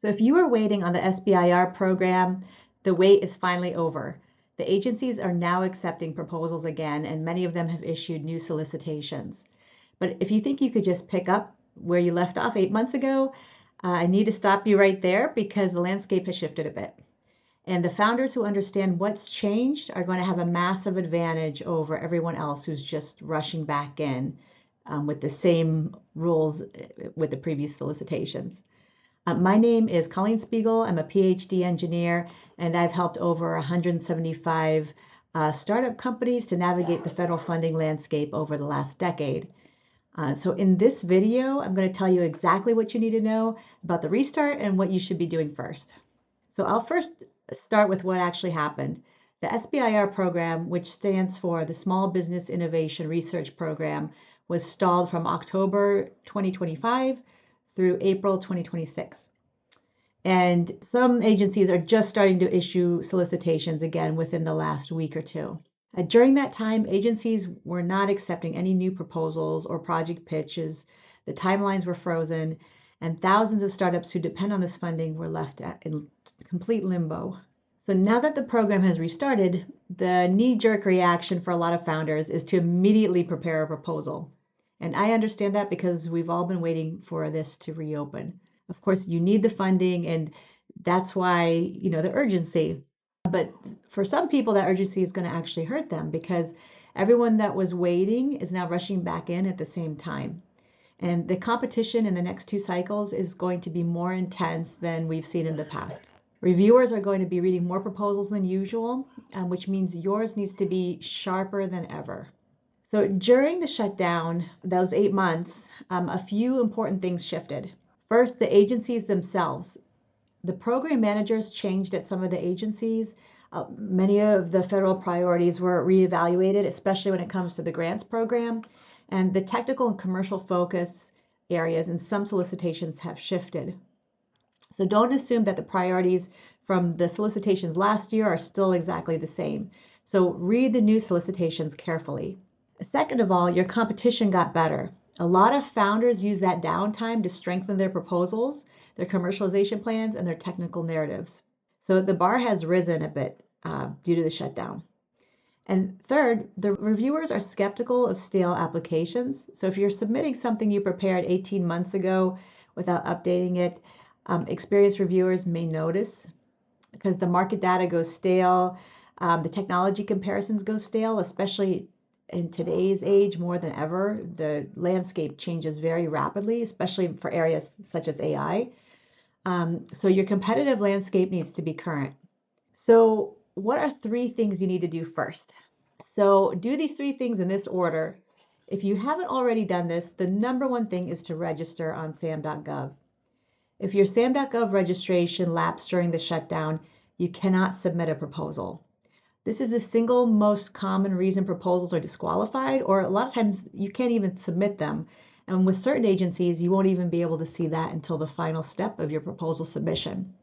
So if you are waiting on the SBIR program, the wait is finally over. The agencies are now accepting proposals again, and many of them have issued new solicitations. But if you think you could just pick up where you left off 8 months ago, I need to stop you right there because the landscape has shifted a bit. And the founders who understand what's changed are going to have a massive advantage over everyone else who's just rushing back in with the same rules with the previous solicitations. My name is Colleen Spiegel. I'm a PhD engineer, and I've helped over 175 startup companies to navigate the federal funding landscape over the last decade. So in this video, I'm going to tell you exactly what you need to know about the restart and what you should be doing first. So I'll first start with what actually happened. The SBIR program, which stands for the Small Business Innovation Research Program, was stalled from October 2025 through April 2026. And some agencies are just starting to issue solicitations again within the last week or two. During that time, agencies were not accepting any new proposals or project pitches. The timelines were frozen, and thousands of startups who depend on this funding were left in complete limbo. So now that the program has restarted, the knee-jerk reaction for a lot of founders is to immediately prepare a proposal. And I understand that because we've all been waiting for this to reopen. Of course, you need the funding, and that's why, the urgency. But for some people, that urgency is going to actually hurt them because everyone that was waiting is now rushing back in at the same time. And the competition in the next 2 cycles is going to be more intense than we've seen in the past. Reviewers are going to be reading more proposals than usual, which means yours needs to be sharper than ever. So during the shutdown, those 8 months, a few important things shifted. First, the agencies themselves. The program managers changed at some of the agencies. Many of the federal priorities were reevaluated, especially when it comes to the grants program. And the technical and commercial focus areas in some solicitations have shifted. So don't assume that the priorities from the solicitations last year are still exactly the same. So read the new solicitations carefully. Second of all, your competition got better. A lot of founders use that downtime to strengthen their proposals, their commercialization plans, and their technical narratives. So the bar has risen a bit due to the shutdown. And third, the reviewers are skeptical of stale applications. So if you're submitting something you prepared 18 months ago without updating it, experienced reviewers may notice because the market data goes stale, the technology comparisons go stale, especially in today's age more than ever. The landscape changes very rapidly, especially for areas such as AI. So your competitive landscape needs to be current. So what are 3 things you need to do first? So do these 3 things in this order. If you haven't already done this, the number 1 thing is to register on sam.gov. If your sam.gov registration lapsed during the shutdown, you cannot submit a proposal. This is the single most common reason proposals are disqualified, or a lot of times you can't even submit them. And with certain agencies, you won't even be able to see that until the final step of your proposal submission.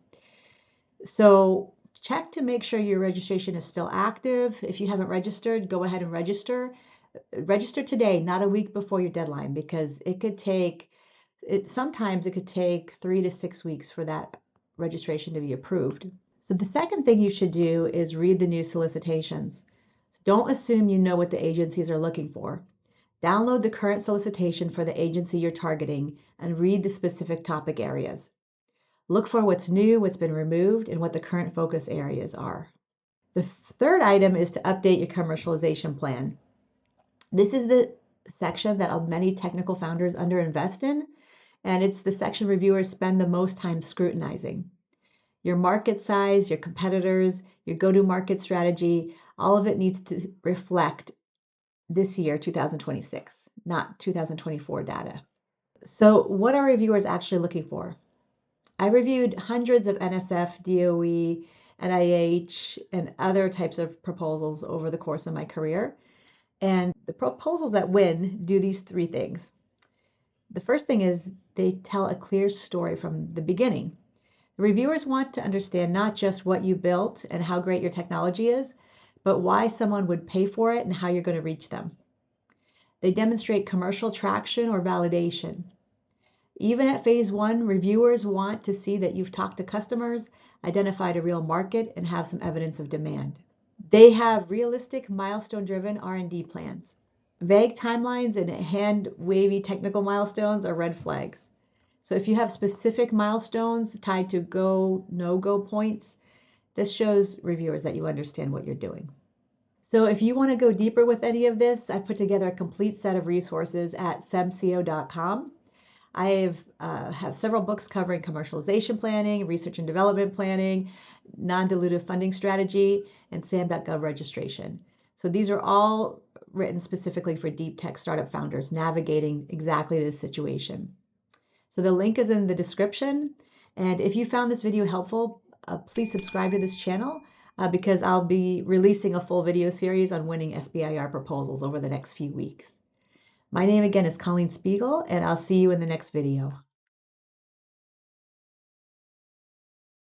So check to make sure your registration is still active. If you haven't registered, go ahead and register. Register today, not a week before your deadline, because sometimes it could take 3 to 6 weeks for that registration to be approved. So the second thing you should do is read the new solicitations. Don't assume you know what the agencies are looking for. Download the current solicitation for the agency you're targeting and read the specific topic areas. Look for what's new, what's been removed, and what the current focus areas are. The third item is to update your commercialization plan. This is the section that many technical founders underinvest in, and it's the section reviewers spend the most time scrutinizing. Your market size, your competitors, your go-to-market strategy, all of it needs to reflect this year, 2026, not 2024 data. So what are reviewers actually looking for? I reviewed hundreds of NSF, DOE, NIH, and other types of proposals over the course of my career. And the proposals that win do these 3 things. The first thing is they tell a clear story from the beginning. Reviewers want to understand not just what you built and how great your technology is, but why someone would pay for it and how you're going to reach them. They demonstrate commercial traction or validation. Even at phase 1, reviewers want to see that you've talked to customers, identified a real market, and have some evidence of demand. They have realistic, milestone-driven R&D plans. Vague timelines and hand-wavy technical milestones are red flags. So if you have specific milestones tied to go, no-go points, this shows reviewers that you understand what you're doing. So if you want to go deeper with any of this, I put together a complete set of resources at semscio.com. I have several books covering commercialization planning, research and development planning, non-dilutive funding strategy, and SAM.gov registration. So these are all written specifically for deep tech startup founders navigating exactly this situation. So the link is in the description. And if you found this video helpful, please subscribe to this channel because I'll be releasing a full video series on winning SBIR proposals over the next few weeks. My name again is Colleen Spiegel, and I'll see you in the next video.